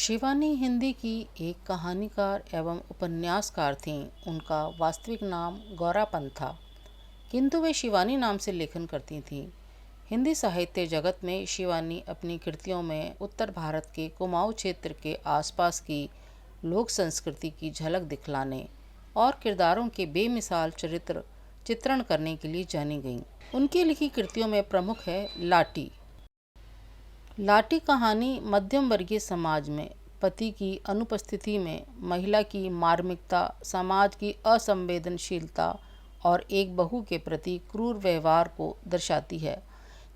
शिवानी हिंदी की एक कहानीकार एवं उपन्यासकार थीं। उनका वास्तविक नाम गौरापंत था, किंतु वे शिवानी नाम से लेखन करती थीं। हिंदी साहित्य जगत में शिवानी अपनी कृतियों में उत्तर भारत के कुमाऊं क्षेत्र के आसपास की लोक संस्कृति की झलक दिखलाने और किरदारों के बेमिसाल चरित्र चित्रण करने के लिए जानी गईं। उनकी लिखी कृतियों में प्रमुख है लाटी। लाटी कहानी मध्यम वर्गीय समाज में पति की अनुपस्थिति में महिला की मार्मिकता, समाज की असंवेदनशीलता और एक बहू के प्रति क्रूर व्यवहार को दर्शाती है,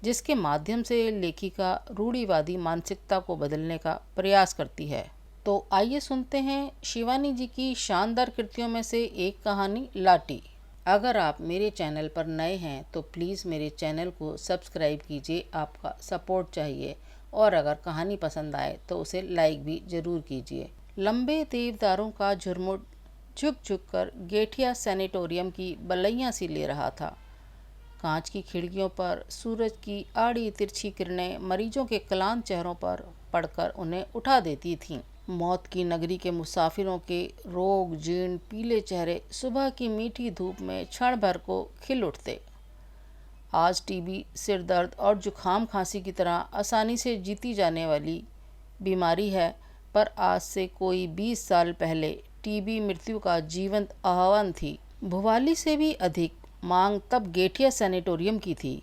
जिसके माध्यम से लेखिका रूढ़िवादी मानसिकता को बदलने का प्रयास करती है। तो आइए सुनते हैं शिवानी जी की शानदार कृतियों में से एक कहानी लाटी। अगर आप मेरे चैनल पर नए हैं तो प्लीज़ मेरे चैनल को सब्सक्राइब कीजिए, आपका सपोर्ट चाहिए। और अगर कहानी पसंद आए तो उसे लाइक भी ज़रूर कीजिए। लंबे देवदारों का झुरमुट झुक झुक कर गेठिया सैनिटोरियम की बलैयाँ सी ले रहा था। कांच की खिड़कियों पर सूरज की आड़ी तिरछी किरणें मरीजों के क्लांत चेहरों पर पड़कर उन्हें उठा देती थीं। मौत की नगरी के मुसाफिरों के रोग जीर्ण पीले चेहरे सुबह की मीठी धूप में क्षण भर को खिल उठते। आज टीबी, सिर दर्द और जुखाम खांसी की तरह आसानी से जीती जाने वाली बीमारी है, पर आज से कोई 20 साल पहले टीबी मृत्यु का जीवंत आह्वान थी। भुवाली से भी अधिक मांग तब गेठिया सैनिटोरियम की थी।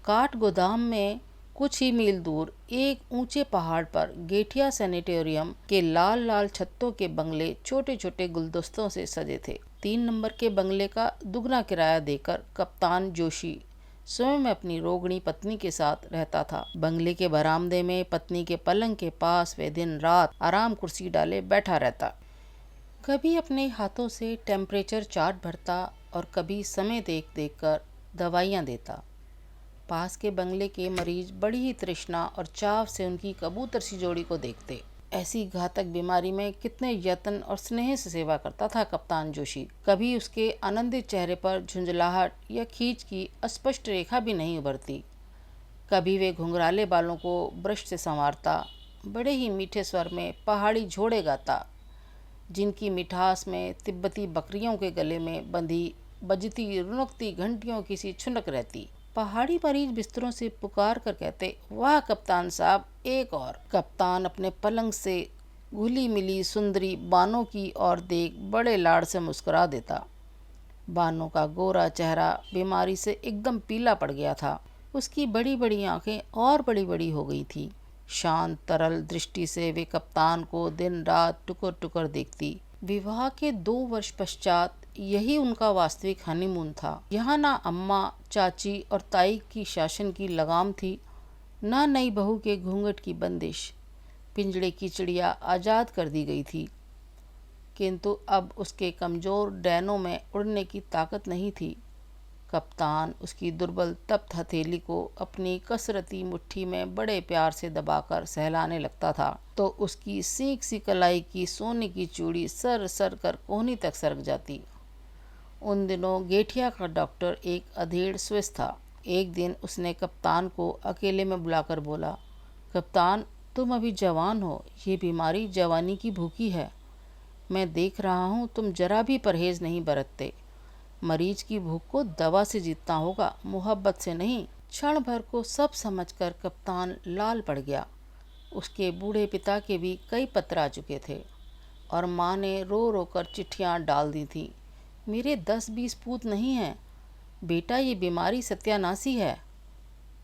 काठ गोदाम में कुछ ही मील दूर एक ऊंचे पहाड़ पर गेठिया सैनिटोरियम के लाल लाल छत्तों के बंगले छोटे छोटे गुलदस्तों से सजे थे। 3 नंबर के बंगले का दुगना किराया देकर कप्तान जोशी स्वयं अपनी रोगणी पत्नी के साथ रहता था। बंगले के बरामदे में पत्नी के पलंग के पास वे दिन रात आराम कुर्सी डाले बैठा रहता। कभी अपने हाथों से टेम्परेचर चार्ट भरता और कभी समय देख देख कर दवाइयाँ देता। पास के बंगले के मरीज बड़ी ही तृष्णा और चाव से उनकी कबूतर सी जोड़ी को देखते। ऐसी घातक बीमारी में कितने यत्न और स्नेह से सेवा करता था कप्तान जोशी। कभी उसके आनंदित चेहरे पर झुंझलाहट या खींच की अस्पष्ट रेखा भी नहीं उभरती। कभी वे घुंघराले बालों को ब्रश से संवारता, बड़े ही मीठे स्वर में पहाड़ी झोड़े गाता, जिनकी मिठास में तिब्बती बकरियों के गले में बंधी बजती रुनकती घंटियों की सी छुनक रहती। पहाड़ी मरीज बिस्तरों से पुकार कर कहते, वाह कप्तान साहब, एक और। कप्तान अपने पलंग से घुली मिली सुंदरी बानो की ओर देख बड़े लाड़ से मुस्कुरा देता। बानो का गोरा चेहरा बीमारी से एकदम पीला पड़ गया था। उसकी बड़ी बड़ी आंखें और बड़ी बड़ी हो गई थी। शांत तरल दृष्टि से वे कप्तान को दिन रात टुकर टुकर देखती। विवाह के 2 वर्ष पश्चात यही उनका वास्तविक हनीमून था। यहाँ ना अम्मा, चाची और ताई की शासन की लगाम थी, ना नई बहू के घूंघट की बंदिश। पिंजड़े की चिड़िया आज़ाद कर दी गई थी, किंतु अब उसके कमज़ोर डैनों में उड़ने की ताकत नहीं थी। कप्तान उसकी दुर्बल तप्त हथेली को अपनी कसरती मुट्ठी में बड़े प्यार से दबाकर सहलाने लगता था तो उसकी सीख सी कलाई की सोने की चूड़ी सर सर कर कोहनी तक सरक जाती। उन दिनों गेठिया का डॉक्टर एक अधेड़ स्विस था। एक दिन उसने कप्तान को अकेले में बुलाकर बोला, कप्तान, तुम अभी जवान हो, ये बीमारी जवानी की भूखी है। मैं देख रहा हूँ तुम जरा भी परहेज नहीं बरतते। मरीज की भूख को दवा से जीतना होगा, मोहब्बत से नहीं। क्षण भर को सब समझकर कप्तान लाल पड़ गया। उसके बूढ़े पिता के भी कई पत्र आ चुके थे और माँ ने रो रो कर चिट्ठियाँ डाल दी थी। मेरे 10-20 पूत नहीं हैं बेटा, ये बीमारी सत्यानाशी है।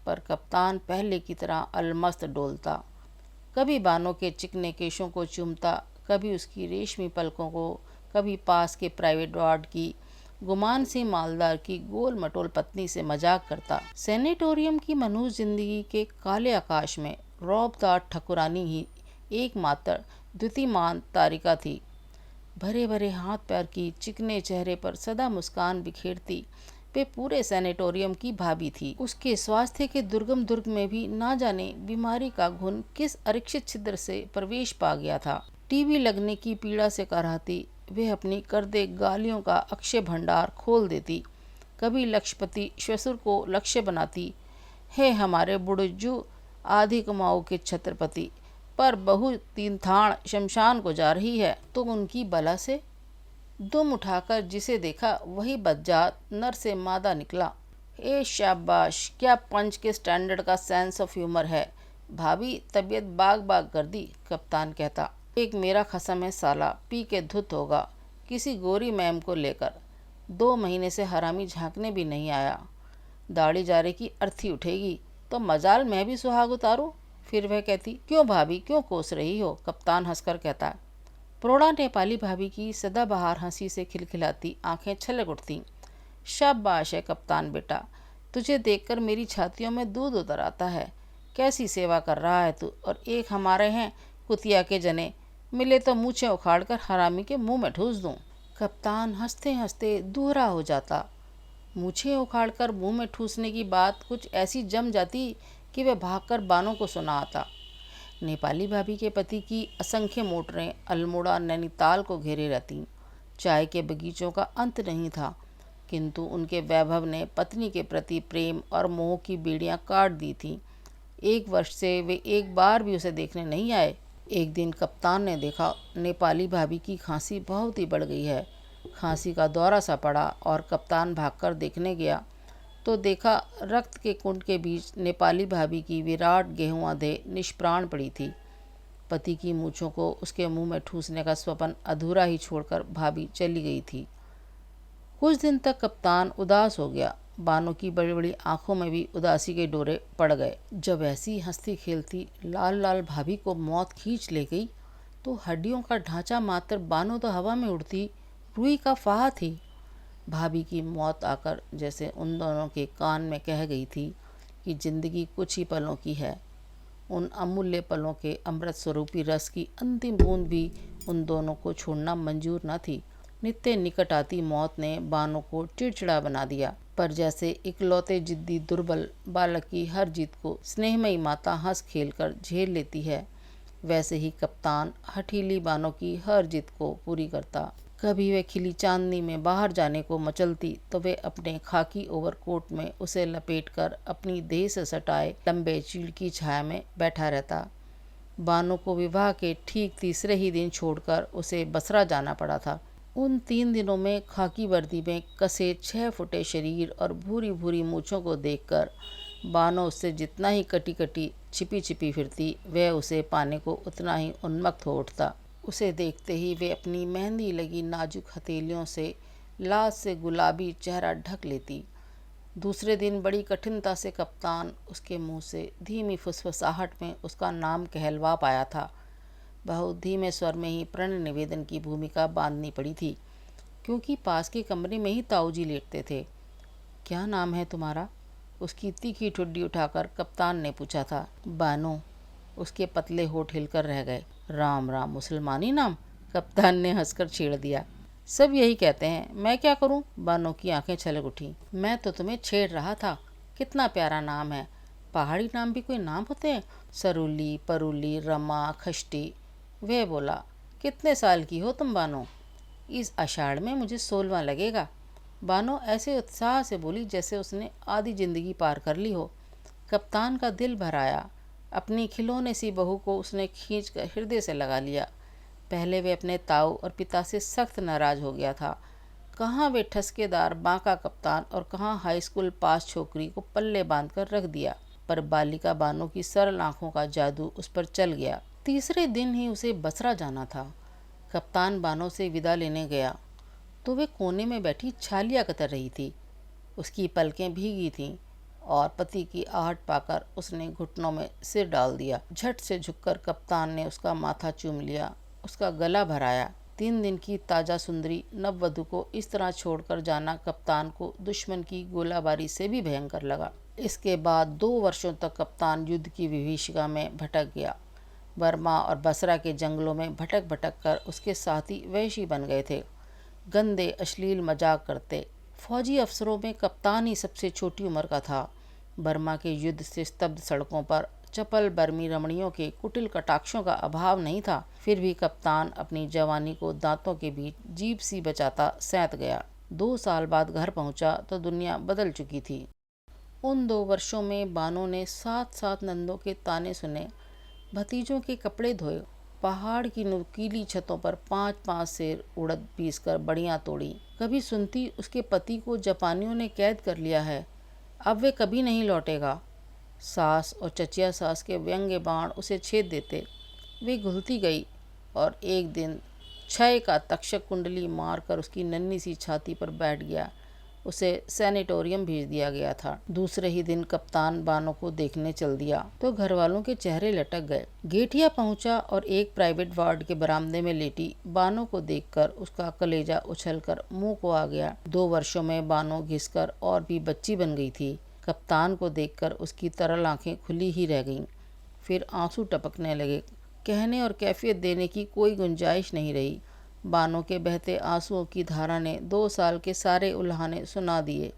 पर कप्तान पहले की तरह अलमस्त डोलता। कभी बानों के चिकने केशों को चूमता, कभी उसकी रेशमी पलकों को, कभी पास के प्राइवेट वार्ड की गुमान सी मालदार की गोल मटोल पत्नी से मजाक करता। सैनिटोरियम की मनहूस जिंदगी के काले आकाश में रौबदार ठकुरानी ही एकमात्र द्युतिमान तारिका थी। भरे भरे हाथ पैर की चिकने चेहरे पर सदा मुस्कान बिखेरती वे पूरे सैनिटोरियम की भाभी थी। उसके स्वास्थ्य के दुर्गम दुर्ग में भी ना जाने बीमारी का घुन किस अरक्षित छिद्र से प्रवेश पा गया था। टीबी लगने की पीड़ा से कराहती वे अपनी करदे गालियों का अक्षय भंडार खोल देती। कभी लक्षपति श्वसुर को लक्ष्य बनाती, हे हमारे बुढ़ज्जू आधी कुमाऊं के छत्रपति, पर बहू 3 थान शमशान को जा रही है तो उनकी बला से। दुम उठाकर जिसे देखा वही बज्जात नर से मादा निकला। ए शाबाश, क्या पंच के स्टैंडर्ड का सेंस ऑफ ह्यूमर है। भाभी तबीयत बाग बाग कर दी, कप्तान कहता। एक मेरा खसम है साला, पी के धुत होगा किसी गोरी मैम को लेकर। 2 महीने से हरामी झांकने भी नहीं आया। दाढ़ी जारे की अर्थी उठेगी तो मजाल मैं भी सुहाग उतारूं। फिर वह कहती, क्यों भाभी, क्यों कोस रही हो। कप्तान हंसकर कहता। प्रोढ़ा नेपाली भाभी की सदाबहार हंसी से खिलखिलाती आंखें छलक उठतीं। शाबाश है कप्तान बेटा, तुझे देखकर मेरी छातियों में दूध उतर आता है। कैसी सेवा कर रहा है तू। और एक हमारे हैं कुतिया के जने, मिले तो मूछें उखाड़ कर हरामी के मुंह में ठूस दूं। कप्तान हंसते हंसते दूहरा हो जाता। मूछें उखाड़कर मुंह में ठूसने की बात कुछ ऐसी जम जाती कि वह भागकर बानों को सुना आता। नेपाली भाभी के पति की असंख्य मोटरें अल्मोड़ा नैनीताल को घेरे रहतीं। चाय के बगीचों का अंत नहीं था, किंतु उनके वैभव ने पत्नी के प्रति प्रेम और मोह की बेड़ियां काट दी थीं। 1 वर्ष से वे एक बार भी उसे देखने नहीं आए। एक दिन कप्तान ने देखा नेपाली भाभी की खांसी बहुत ही बढ़ गई है। खांसी का दौरा सा पड़ा और कप्तान भागकर देखने गया तो देखा रक्त के कुंड के बीच नेपाली भाभी की विराट गेहुआ देह निष्प्राण पड़ी थी। पति की मूछों को उसके मुंह में ठूसने का स्वप्न अधूरा ही छोड़कर भाभी चली गई थी। कुछ दिन तक कप्तान उदास हो गया। बानों की बड़ी बड़ी आंखों में भी उदासी के डोरे पड़ गए। जब ऐसी हंसती खेलती लाल लाल भाभी को मौत खींच ले गई तो हड्डियों का ढांचा मात्र बानों तो हवा में उड़ती रुई का फाहा थी। भाभी की मौत आकर जैसे उन दोनों के कान में कह गई थी कि जिंदगी कुछ ही पलों की है। उन अमूल्य पलों के अमृत स्वरूपी रस की अंतिम बूंद भी उन दोनों को छोड़ना मंजूर न थी। नित्य निकट आती मौत ने बानों को चिड़चिड़ा बना दिया, पर जैसे इकलौते जिद्दी दुर्बल बालक की हर जिद को स्नेहमयी माता हंस खेलकर झेल लेती है, वैसे ही कप्तान हठीली बानों की हर जिद को पूरी करता। कभी वे खिली चांदनी में बाहर जाने को मचलती तो वे अपने खाकी ओवरकोट में उसे लपेटकर अपनी देह से सटाए लंबे चीड़ की छाया में बैठा रहता। बानों को विवाह के ठीक तीसरे ही दिन छोड़कर उसे बसरा जाना पड़ा था। उन 3 दिनों में खाकी वर्दी में कसे 6 फुटे शरीर और भूरी भूरी मूछों को देखकर बानो उससे जितना ही कटी कटी छिपी छिपी फिरती, वह उसे पाने को उतना ही उन्मत्त हो उठता। उसे देखते ही वे अपनी मेहंदी लगी नाजुक हथेलियों से लाज से गुलाबी चेहरा ढक लेती। दूसरे दिन बड़ी कठिनता से कप्तान उसके मुंह से धीमी फुसफुसाहट में उसका नाम कहलवा पाया था। बहुत धीमे स्वर में ही प्रण निवेदन की भूमिका बांधनी पड़ी थी, क्योंकि पास के कमरे में ही ताऊजी लेटते थे। क्या नाम है तुम्हारा? उसकी तीखी ठुड्डी उठाकर कप्तान ने पूछा था। बानो। उसके पतले होठ हिलकर रह गए। राम राम, मुसलमानी नाम? कप्तान ने हंसकर छेड़ दिया। सब यही कहते हैं, मैं क्या करूं? बानो की आंखें छलक उठी। मैं तो तुम्हें छेड़ रहा था। कितना प्यारा नाम है। पहाड़ी नाम भी कोई नाम होते हैं? सरूली, परूली, रमा, खष्टी। वह बोला, कितने साल की हो तुम बानो? इस आषाढ़ में मुझे 16वां लगेगा। बानो ऐसे उत्साह से बोली जैसे उसने आधी जिंदगी पार कर ली हो। कप्तान का दिल भर आया। अपनी खिलौने सी बहू को उसने खींचकर हृदय से लगा लिया। पहले वे अपने ताऊ और पिता से सख्त नाराज हो गया था। कहाँ वे ठसकेदार बांका कप्तान और कहाँ हाई स्कूल पास छोकरी को पल्ले बांधकर रख दिया, पर बालिका बानो की सरल आंखों का जादू उस पर चल गया। तीसरे दिन ही उसे बसरा जाना था। कप्तान बानो से विदा लेने गया तो वे कोने में बैठी छालिया कतर रही थी। उसकी पलकें भीगी थीं और पति की आहट पाकर उसने घुटनों में सिर डाल दिया। झट से झुककर कप्तान ने उसका माथा चूम लिया, उसका गला भराया। 3 दिन की ताजा सुंदरी नववधु को इस तरह छोड़कर जाना कप्तान को दुश्मन की गोलाबारी से भी भयंकर लगा। इसके बाद 2 वर्षों तक कप्तान युद्ध की विभीषिका में भटक गया। बर्मा और बसरा के जंगलों में भटक भटक कर उसके साथी वैशी बन गए थे। गंदे अश्लील मजाक करते। फौजी अफसरों में कप्तान ही सबसे छोटी उम्र का था। बर्मा के युद्ध से स्तब्ध सड़कों पर चपल बर्मी रमणियों के कुटिल कटाक्षों का अभाव नहीं था। फिर भी कप्तान अपनी जवानी को दांतों के बीच जीभ सी बचाता सैंत गया। 2 साल बाद घर पहुंचा तो दुनिया बदल चुकी थी। उन 2 वर्षों में बानो ने 7 नंदों के ताने सुने। भतीजों के कपड़े धोए, पहाड़ की नुकीली छतों पर 5-5 सेर उड़द पीसकर बढ़िया तोड़ी। कभी सुनती उसके पति को जापानियों ने कैद कर लिया है, अब वे कभी नहीं लौटेगा। सास और चचिया सास के व्यंग्य बाण उसे छेद देते। वे घुलती गई और एक दिन क्षय का तक्षक कुंडली मारकर उसकी नन्ही सी छाती पर बैठ गया। उसे सैनिटोरियम भेज दिया गया था। दूसरे ही दिन कप्तान बानो को देखने चल दिया तो घर वालों के चेहरे लटक गए। गेठिया पहुंचा और एक प्राइवेट वार्ड के बरामदे में लेटी बानो को देखकर उसका कलेजा उछलकर मुंह को आ गया। 2 वर्षों में बानो घिसकर और भी बच्ची बन गई थी। कप्तान को देखकर उसकी तरल आंखें खुली ही रह गईं। फिर आंसू टपकने लगे। कहने और कैफियत देने की कोई गुंजाइश नहीं रही। बानो के बहते आंसुओं की धारा ने 2 साल के सारे उल्हाने सुना दिए।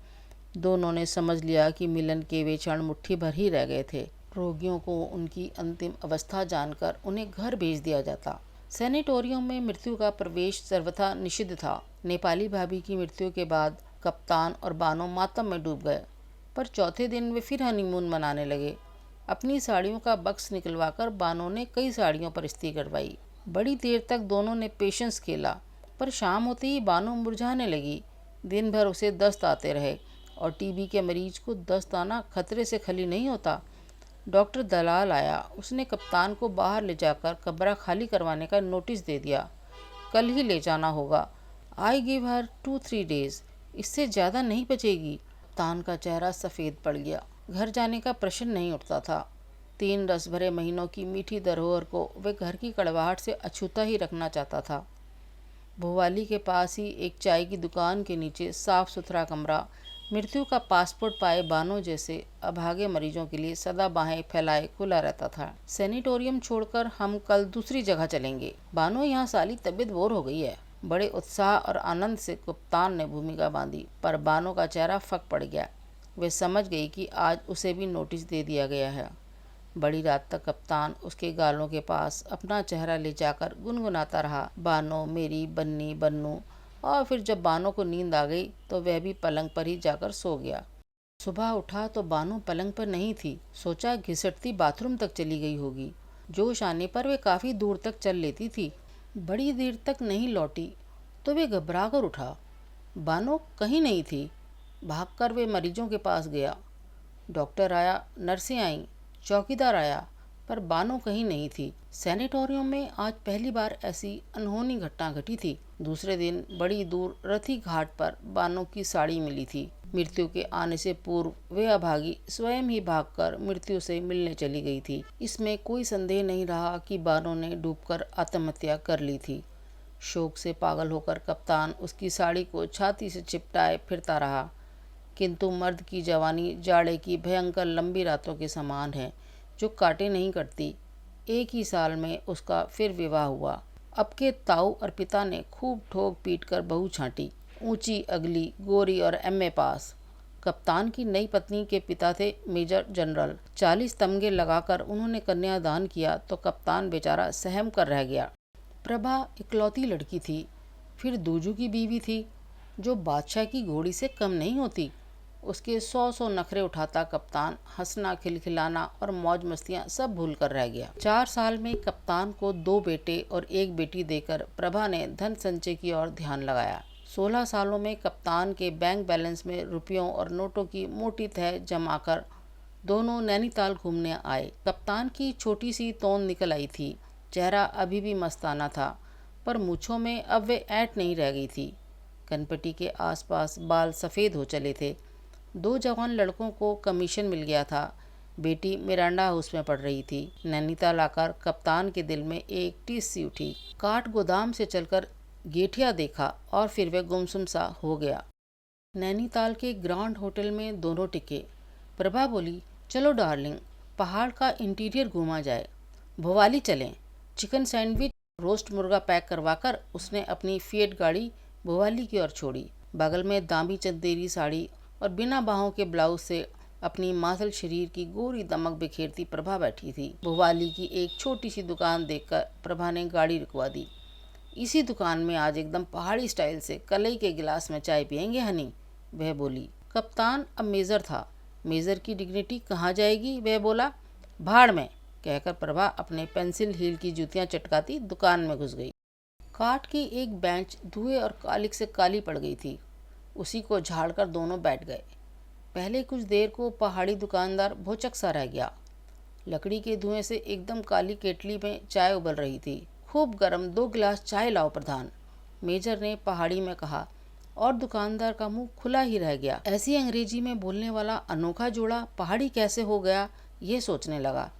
दोनों ने समझ लिया कि मिलन के वे क्षण मुट्ठी भर ही रह गए थे। रोगियों को उनकी अंतिम अवस्था जानकर उन्हें घर भेज दिया जाता। सैनिटोरियम में मृत्यु का प्रवेश सर्वथा निषिद्ध था। नेपाली भाभी की मृत्यु के बाद कप्तान और बानो मातम में डूब गए, पर चौथे दिन वे फिर हनीमून मनाने लगे। अपनी साड़ियों का बक्स निकलवाकर बानो ने कई साड़ियों पर इस्त्री करवाई। बड़ी देर तक दोनों ने पेशेंस खेला, पर शाम होते ही बानो मुरझाने लगी। दिन भर उसे दस्त आते रहे, और टीबी के मरीज को दस्त आना खतरे से खली नहीं होता। डॉक्टर दलाल आया। उसने कप्तान को बाहर ले जाकर कमरा खाली करवाने का नोटिस दे दिया। कल ही ले जाना होगा। I give her 2-3 days. इससे ज़्यादा नहीं बचेगी। कप्तान का चेहरा सफ़ेद पड़ गया। घर जाने का प्रश्न नहीं उठता था। 3 रस भरे महीनों की मीठी धरोहर को वे घर की कड़वाहट से अछूता ही रखना चाहता था। भोवाली के पास ही एक चाय की दुकान के नीचे साफ सुथरा कमरा मृत्यु का पासपोर्ट पाए बानो जैसे अभागे मरीजों के लिए सदा बाहें फैलाए खुला रहता था। सैनिटोरियम छोड़कर हम कल दूसरी जगह चलेंगे। बानो, यहाँ साली तबीयत बोर हो गई है। बड़े उत्साह और आनंद से कप्तान ने भूमिका बांधी, पर बानो का चेहरा फक पड़ गया। वे समझ गई कि आज उसे भी नोटिस दे दिया गया है। बड़ी रात तक कप्तान उसके गालों के पास अपना चेहरा ले जाकर गुनगुनाता रहा, बानो मेरी बन्नी बन्नू। और फिर जब बानो को नींद आ गई तो वह भी पलंग पर ही जाकर सो गया। सुबह उठा तो बानो पलंग पर नहीं थी। सोचा घिसटती बाथरूम तक चली गई होगी। जोश आने पर वे काफ़ी दूर तक चल लेती थी। बड़ी देर तक नहीं लौटी तो वे घबरा कर उठा। बानो कहीं नहीं थी। भागकर वे मरीजों के पास गया। डॉक्टर आया, नर्सें आईं, चौकीदार आया, पर बानो कहीं नहीं थी। सैनिटोरियम में आज पहली बार ऐसी अनहोनी घटना घटी थी। दूसरे दिन बड़ी दूर रथी घाट पर बानो की साड़ी मिली थी। मृत्यु के आने से पूर्व वे अभागी स्वयं ही भागकर मृत्यु से मिलने चली गई थी। इसमें कोई संदेह नहीं रहा कि बानो ने डूबकर आत्महत्या कर ली थी। शोक से पागल होकर कप्तान उसकी साड़ी को छाती से चिपटाए फिरता रहा। किंतु मर्द की जवानी जाड़े की भयंकर लंबी रातों के समान है, जो काटे नहीं करती। एक ही साल में उसका फिर विवाह हुआ। अब के ताऊ और पिता ने खूब ठोक पीट कर बहू छांटी। ऊंची, अगली, गोरी और एमए पास। कप्तान की नई पत्नी के पिता थे मेजर जनरल। 40 तमगे लगाकर उन्होंने कन्यादान किया तो कप्तान बेचारा सहम कर रह गया। प्रभा इकलौती लड़की थी। फिर दूजू की बीवी थी, जो बादशाह की घोड़ी से कम नहीं होती। उसके 100 नखरे उठाता कप्तान हंसना, खिलखिलाना और मौज मस्तियाँ सब भूल कर रह गया। 4 साल में कप्तान को 2 बेटे और 1 बेटी देकर प्रभा ने धन संचय की ओर ध्यान लगाया। 16 सालों में कप्तान के बैंक बैलेंस में रुपयों और नोटों की मोटी तह जमा कर दोनों नैनीताल घूमने आए। कप्तान की छोटी सी तोंद निकल आई थी। चेहरा अभी भी मस्ताना था, पर मूँछों में अब वे ऐंठ नहीं रह गई थी। कनपटी के आसपास बाल सफ़ेद हो चले थे। 2 जवान लड़कों को कमीशन मिल गया था। बेटी मिरांडा हाउस में पढ़ रही थी। नैनीताल आकर कप्तान के दिल में एक टीस सी उठी। काठ गोदाम से चलकर गेठिया देखा और फिर वह गुमसुम सा हो गया। नैनीताल के ग्रांड होटल में दोनों टिके। प्रभा बोली, चलो डार्लिंग, पहाड़ का इंटीरियर घूमा जाए। भोवाली चलें। चिकन सैंडविच, रोस्ट मुर्गा पैक करवाकर उसने अपनी फिएट गाड़ी भोवाली की ओर छोड़ी। बगल में दामी चंदेरी साड़ी और बिना बाहों के ब्लाउज से अपनी मातल शरीर की गोरी दमक बिखेरती प्रभा बैठी थी। भोवाली की एक छोटी सी दुकान देखकर प्रभा ने गाड़ी रुकवा दी। इसी दुकान में आज एकदम पहाड़ी स्टाइल से कलई के गिलास में चाय पियेंगे हनी, वह बोली। कप्तान अब मेजर था। मेजर की डिग्निटी कहाँ जाएगी, वह बोला। भाड़ में, कहकर प्रभा अपने पेंसिल हील की जूतियां चटकाती दुकान में घुस गई। काठ की एक बेंच धुएं और कालिक से काली पड़ गई थी। उसी को झाड़कर दोनों बैठ गए। पहले कुछ देर को पहाड़ी दुकानदार भौचक सा रह गया। लकड़ी के धुएं से एकदम काली केटली में चाय उबल रही थी। खूब गर्म 2 गिलास चाय लाओ प्रधान, मेजर ने पहाड़ी में कहा, और दुकानदार का मुंह खुला ही रह गया। ऐसी अंग्रेजी में बोलने वाला अनोखा जोड़ा पहाड़ी कैसे हो गया, ये सोचने लगा।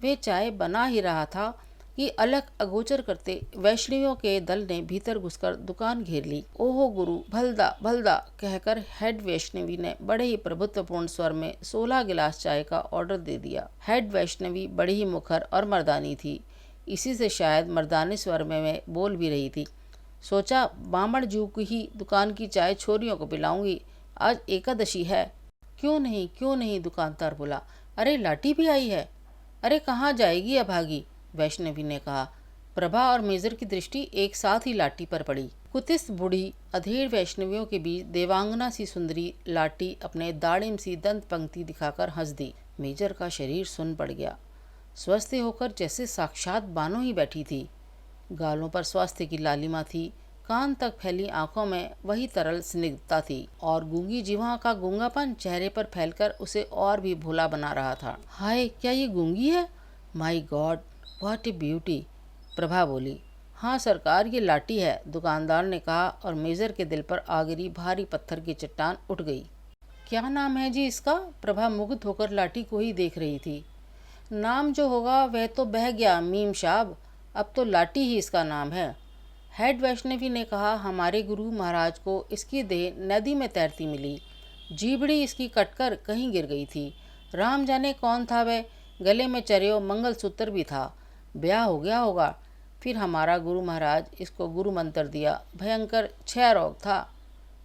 वे चाय बना ही रहा था कि अलग अगोचर करते वैष्णवियों के दल ने भीतर घुसकर दुकान घेर ली। ओहो गुरु, भलदा भलदा कहकर हेड वैष्णवी ने बड़े ही प्रभुत्वपूर्ण स्वर में 16 गिलास चाय का ऑर्डर दे दिया। हेड वैष्णवी बड़ी ही मुखर और मर्दानी थी। इसी से शायद मर्दानी स्वर में मैं बोल भी रही थी। सोचा बामण जू की ही दुकान की चाय छोरियों को पिलाऊंगी, आज एकादशी है। क्यों नहीं, दुकानदार बोला। अरे लाटी भी आई है। अरे कहाँ जाएगी अभागी, वैष्णवी ने कहा। प्रभा और मेजर की दृष्टि एक साथ ही लाटी पर पड़ी। कुतिस बूढ़ी अधेड़ वैष्णवियों के बीच देवांगना सी सुंदरी लाटी अपने दाड़िम सी दंत पंक्ति दिखाकर हंस दी। मेजर का शरीर सुन्न पड़ गया। स्वस्थ होकर जैसे साक्षात बानो ही बैठी थी। गालों पर स्वास्थ्य की लालिमा थी। कान तक फैली आंखों में वही तरल स्निग्धता थी और गूंगी जिह्वा का गूंगापन चेहरे पर फैलकर उसे और भी भोला बना रहा था। हाय, क्या ये गूंगी है? My God, what A beauty, Prabha बोली। हाँ सरकार, ये लाटी है, दुकानदार ने कहा और मेजर के दिल पर आ गिरी भारी पत्थर की चट्टान उठ गई। क्या नाम है जी इसका? प्रभा मुग्ध होकर लाटी को ही देख रही थी। नाम जो होगा वह तो बह गया मीम साहब, अब तो लाटी ही इसका नाम है। हेड वैष्णवी ने कहा, हमारे गुरु महाराज को इसकी देह नदी में तैरती मिली। जीबड़ी इसकी कटकर कहीं गिर गई थी। राम जाने कौन था वह, गले में चरियो मंगलसूत्र भी था। ब्याह हो गया होगा। फिर हमारा गुरु महाराज इसको गुरु मंत्र दिया। भयंकर 6 रोग था,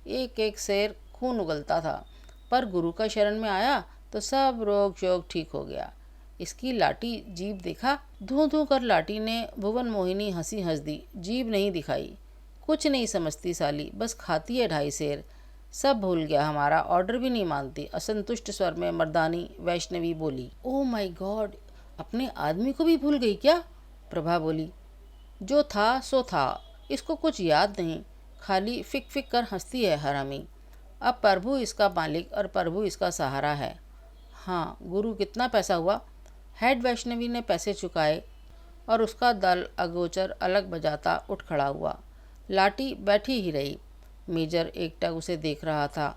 एक एक शेर खून उगलता था, पर गुरु का शरण में आया तो सब रोग शोग ठीक हो गया। इसकी लाटी जीभ देखा? धू धू कर लाटी ने भुवन मोहिनी हंसी हंस दी। जीभ नहीं दिखाई। कुछ नहीं समझती साली, बस खाती है 2.5 शेर। सब भूल गया, हमारा ऑर्डर भी नहीं मानती, असंतुष्ट स्वर में मर्दानी वैष्णवी बोली। ओह माय गॉड, अपने आदमी को भी भूल गई क्या? प्रभा बोली। जो था सो था, इसको कुछ याद नहीं, खाली फिक फिक कर हंसती है हरामी। अब प्रभु इसका मालिक और प्रभु इसका सहारा है। हाँ, गुरु कितना पैसा हुआ? हेड वैष्णवी ने पैसे चुकाए और उसका दल अगोचर अलग बजाता उठ खड़ा हुआ। लाटी बैठी ही रही। मेजर एकटक उसे देख रहा था।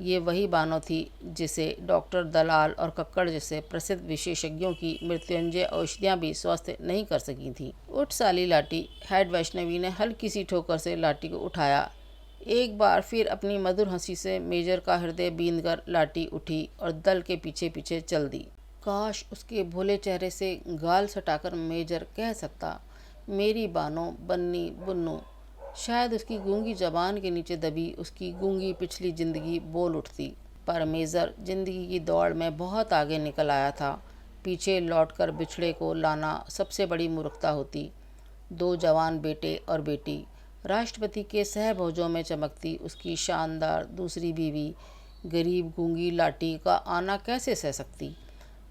ये वही बानो थी जिसे डॉक्टर दलाल और कक्कड़ जैसे प्रसिद्ध विशेषज्ञों की मृत्युंजय औषधियाँ भी स्वस्थ नहीं कर सकी थी। उठ साली लाटी, हेड वैष्णवी ने हल्की सी ठोकर से लाटी को उठाया। एक बार फिर अपनी मधुर हंसी से मेजर का हृदय बींधकर लाटी उठी और दल के पीछे पीछे चल दी। काश उसके भोले चेहरे से गाल सटाकर मेजर कह सकता, मेरी बानो बन्नी बुन्नू। शायद उसकी गूंगी जबान के नीचे दबी उसकी गूंगी पिछली जिंदगी बोल उठती। पर मेजर जिंदगी की दौड़ में बहुत आगे निकल आया था। पीछे लौटकर बिछड़े को लाना सबसे बड़ी मूर्खता होती। 2 जवान बेटे और बेटी, राष्ट्रपति के सहभोजों में चमकती उसकी शानदार दूसरी बीवी, गरीब गूंगी लाटी का आना कैसे सह सकती?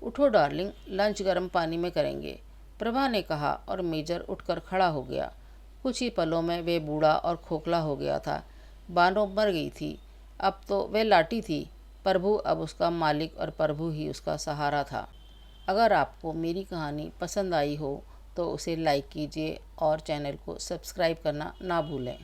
उठो डार्लिंग, लंच गर्म पानी में करेंगे, प्रभा ने कहा और मेजर उठकर खड़ा हो गया। कुछ ही पलों में वे बूढ़ा और खोखला हो गया था। बानो मर गई थी, अब तो वह लाटी थी। प्रभु अब उसका मालिक और प्रभु ही उसका सहारा था। अगर आपको मेरी कहानी पसंद आई हो तो उसे लाइक कीजिए और चैनल को सब्सक्राइब करना ना भूलें।